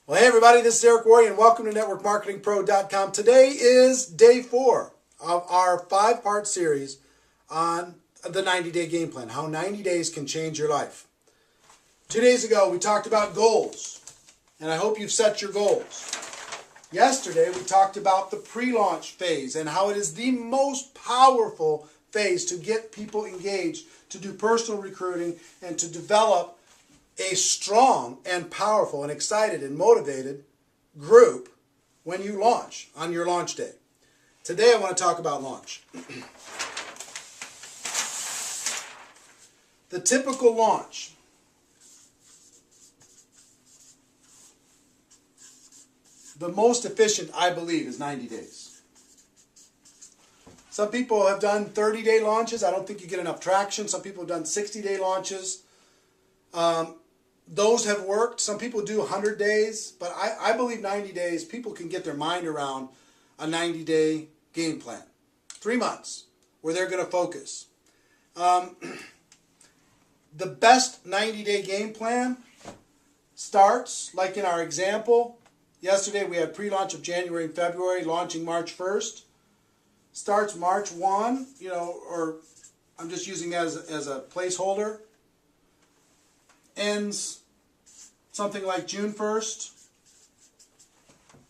Well, hey everybody, this is Eric Worre and welcome to networkmarketingpro.com. Today is day 4 of our 5-part series on the 90-day game plan, how 90 days can change your life. 2 days ago, we talked about goals, and I hope you've set your goals. Yesterday, we talked about the pre-launch phase and how it is the most powerful phase to get people engaged, to do personal recruiting, and to develop a strong and powerful and excited and motivated group when you launch on your launch day. Today I want to talk about launch. The typical launch. The most efficient, I believe, is 90 days. Some people have done 30-day launches. I don't think you get enough traction. Some people have done 60-day launches. Those have worked. Some people do 100 days, but I believe 90 days, people can get their mind around a 90-day game plan. 3 months where they're going to focus. The best 90-day game plan starts, like in our example, yesterday we had pre-launch of January and February, launching March 1st. Starts March 1, or I'm just using that as a placeholder. Ends something like June 1st.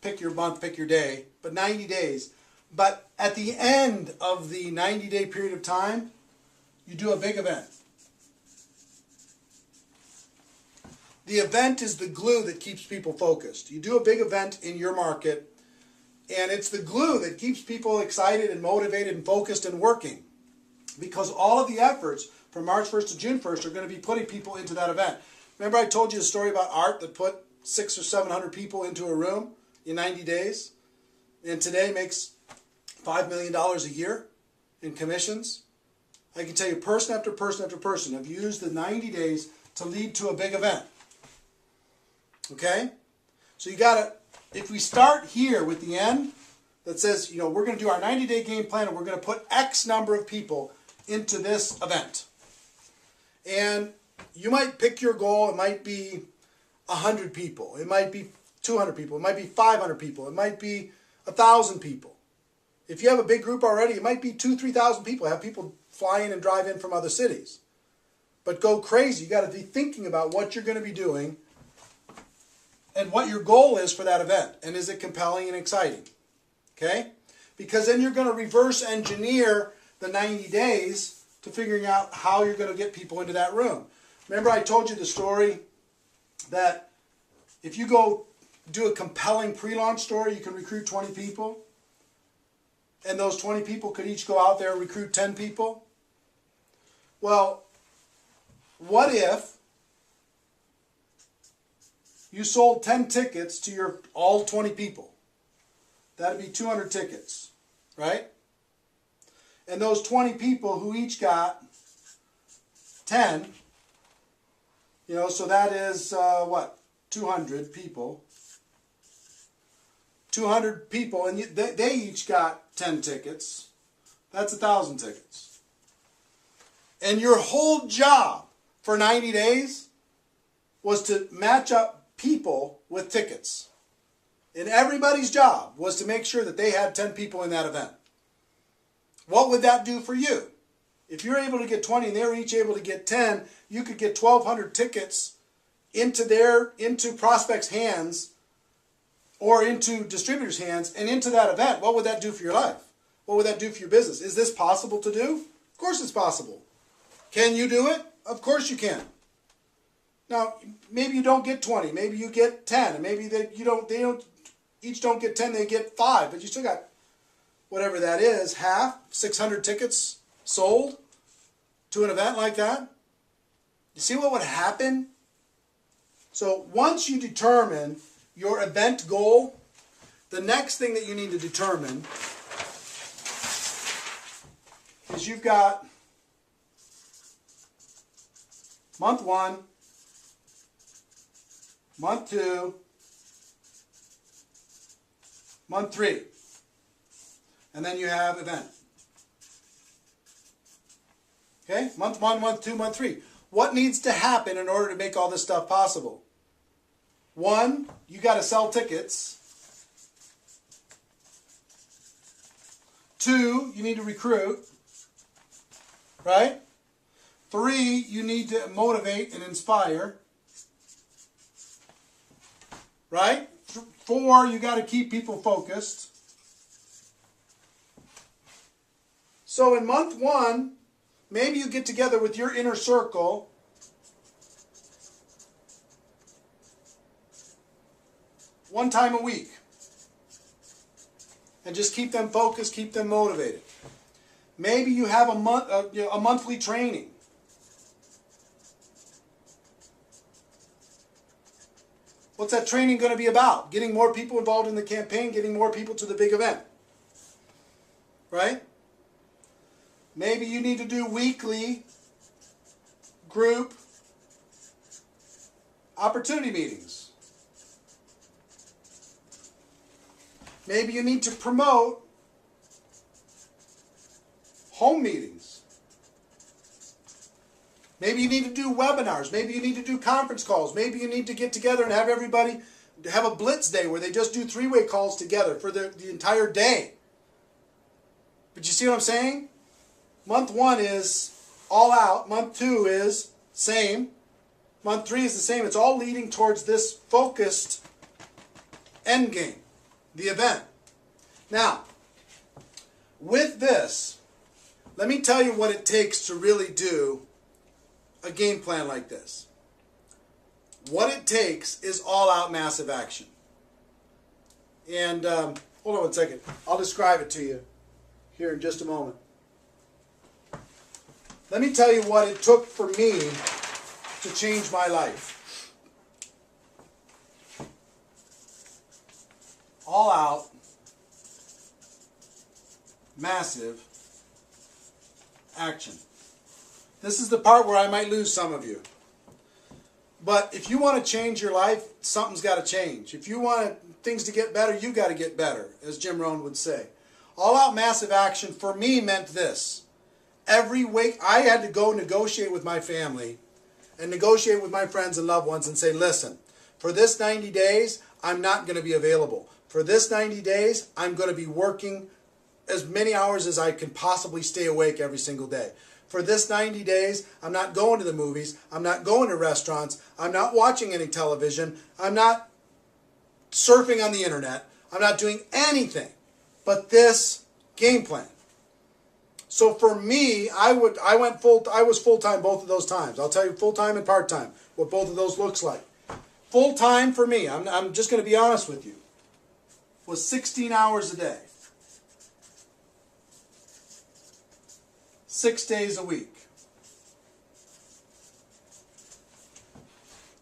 Pick your month, pick your day, but 90 days. But at the end of the 90-day period of time, you do a big event. The event is the glue that keeps people focused. You do a big event in your market, and it's the glue that keeps people excited and motivated and focused and working. Because all of the efforts from March 1st to June 1st are going to be putting people into that event. Remember I told you the story about Art that put 600 or 700 people into a room in 90 days? And today makes $5 million a year in commissions? I can tell you person after person after person have used the 90 days to lead to a big event. Okay? So you gotta, if we start here with the end that says, we're going to do our 90-day game plan and we're going to put X number of people into this event. And you might pick your goal. It might be 100 people. It might be 200 people. It might be 500 people. It might be 1,000 people. If you have a big group already, it might be 2,000, 3,000 people. Have people fly in and drive in from other cities. But go crazy. You got to be thinking about what you're going to be doing and what your goal is for that event. And is it compelling and exciting? Okay? Because then you're going to reverse engineer the 90 days to figuring out how you're going to get people into that room. Remember I told you the story that if you go do a compelling pre-launch story, you can recruit 20 people. And those 20 people could each go out there and recruit 10 people. Well, what if you sold 10 tickets to your all 20 people? That'd be 200 tickets, right? And those 20 people who each got 10, so that is, 200 people. 200 people, and they each got 10 tickets. That's 1,000 tickets. And your whole job for 90 days was to match up people with tickets. And everybody's job was to make sure that they had 10 people in that event. What would that do for you? If you're able to get 20 and they're each able to get 10, you could get 1,200 tickets into prospects' hands or into distributors' hands and into that event. What would that do for your life? What would that do for your business? Is this possible to do? Of course it's possible. Can you do it? Of course you can. Now, maybe you don't get 20, maybe you get 10, and maybe they each don't get 10, they get 5, but you still got whatever that is, half, 600 tickets sold to an event like that. You see what would happen? So once you determine your event goal, the next thing that you need to determine is you've got month 1, month 2, month 3, and then you have event. Okay, month 1, month 2, month 3. What needs to happen in order to make all this stuff possible? 1, you got to sell tickets. 2, you need to recruit. Right? 3, you need to motivate and inspire. Right? 4, you got to keep people focused. So in month 1, maybe you get together with your inner circle one time a week. And just keep them focused, keep them motivated. Maybe you have a monthly training. What's that training going to be about? Getting more people involved in the campaign, getting more people to the big event. Right? Maybe you need to do weekly group opportunity meetings. Maybe you need to promote home meetings. Maybe you need to do webinars. Maybe you need to do conference calls. Maybe you need to get together and have everybody have a blitz day where they just do three-way calls together for the entire day. But you see what I'm saying? Month 1 is all out. Month 2 is same. Month 3 is the same. It's all leading towards this focused end game, the event. Now, with this, let me tell you what it takes to really do a game plan like this. What it takes is all-out massive action. And hold on one second. I'll describe it to you here in just a moment. Let me tell you what it took for me to change my life. All-out massive action. This is the part where I might lose some of you. But if you want to change your life, something's got to change. If you want things to get better, you got to get better, as Jim Rohn would say. All-out massive action for me meant this. Every week I had to go negotiate with my family and negotiate with my friends and loved ones and say, listen, for this 90 days, I'm not going to be available. For this 90 days, I'm going to be working as many hours as I can possibly stay awake every single day. For this 90 days, I'm not going to the movies. I'm not going to restaurants. I'm not watching any television. I'm not surfing on the internet. I'm not doing anything but this game plan. So for me, I was full-time both of those times. I'll tell you full-time and part-time, what both of those looks like. Full-time for me, I'm just going to be honest with you, was 16 hours a day. 6 days a week.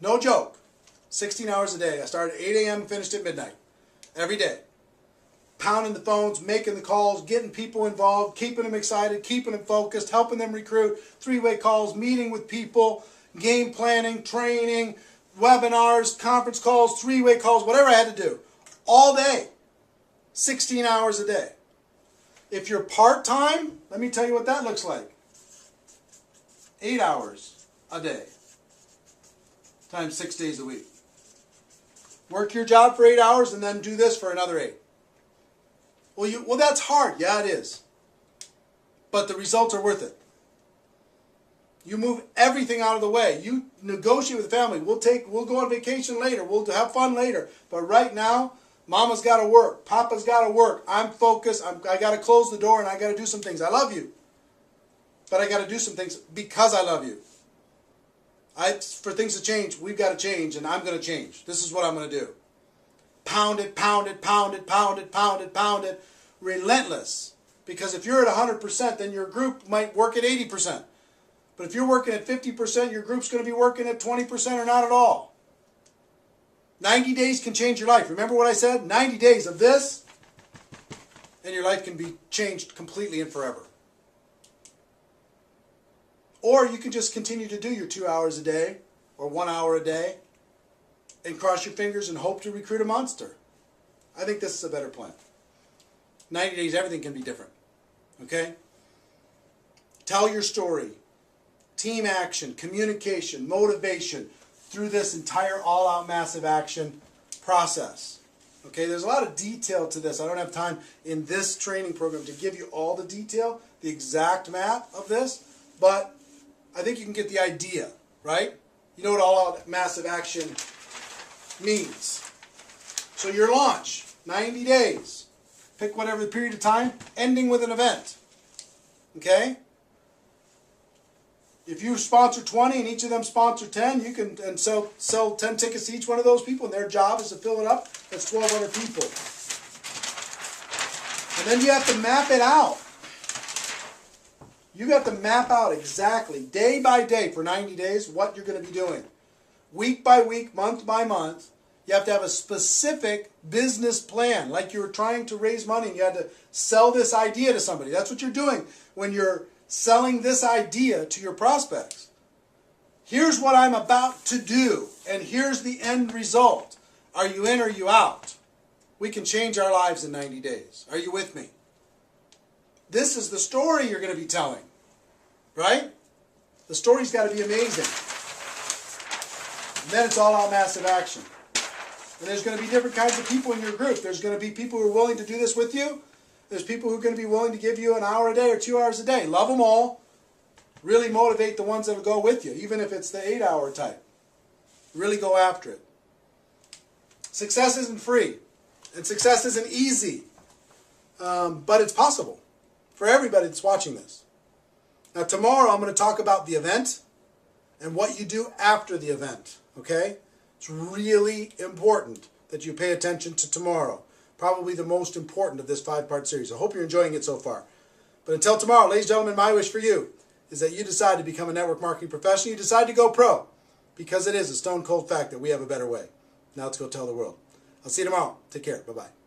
No joke. 16 hours a day. I started at 8 a.m. and finished at midnight. Every day. Pounding the phones, making the calls, getting people involved, keeping them excited, keeping them focused, helping them recruit, three-way calls, meeting with people, game planning, training, webinars, conference calls, three-way calls, whatever I had to do. All day. 16 hours a day. If you're part-time, let me tell you what that looks like. 8 hours a day times 6 days a week. Work your job for 8 hours and then do this for another 8. Well, that's hard. Yeah, it is. But the results are worth it. You move everything out of the way. You negotiate with the family. We'll go on vacation later. We'll have fun later. But right now, Mama's got to work. Papa's got to work. I'm focused. I got to close the door and I got to do some things. I love you. But I got to do some things because I love you. For things to change, we've got to change and I'm going to change. This is what I'm going to do. Pound it, pound it, pound it, pound it, pound it, pound it. Relentless. Because if you're at 100%, then your group might work at 80%. But if you're working at 50%, your group's going to be working at 20% or not at all. 90 days can change your life. Remember what I said? 90 days of this, and your life can be changed completely and forever. Or you can just continue to do your 2 hours a day, or 1 hour a day, and cross your fingers and hope to recruit a monster. I think this is a better plan. 90 days, everything can be different. Okay? Tell your story. Team action, communication, motivation, through this entire all-out massive action process. Okay, there's a lot of detail to this. I don't have time in this training program to give you all the detail, the exact map of this, but I think you can get the idea, right? You know what all-out massive action means. So your launch, 90 days. Pick whatever the period of time, ending with an event. Okay? If you sponsor 20 and each of them sponsor 10, you can sell 10 tickets to each one of those people, and their job is to fill it up. That's 1,200 people. And then you have to map it out. You have to map out exactly, day by day, for 90 days, what you're going to be doing. Week by week, month by month. You have to have a specific business plan, like you were trying to raise money and you had to sell this idea to somebody. That's what you're doing when you're selling this idea to your prospects. Here's what I'm about to do, and here's the end result. Are you in or are you out? We can change our lives in 90 days. Are you with me? This is the story you're going to be telling, right? The story's got to be amazing. And then it's all out massive action. And there's going to be different kinds of people in your group. There's going to be people who are willing to do this with you. There's people who are going to be willing to give you an hour a day or 2 hours a day. Love them all. Really motivate the ones that will go with you, even if it's the 8-hour type. Really go after it. Success isn't free. And success isn't easy. But it's possible for everybody that's watching this. Now tomorrow I'm going to talk about the event and what you do after the event. Okay? It's really important that you pay attention to tomorrow. Probably the most important of this 5-part series. I hope you're enjoying it so far. But until tomorrow, ladies and gentlemen, my wish for you is that you decide to become a network marketing professional. You decide to go pro. Because it is a stone cold fact that we have a better way. Now let's go tell the world. I'll see you tomorrow. Take care. Bye-bye.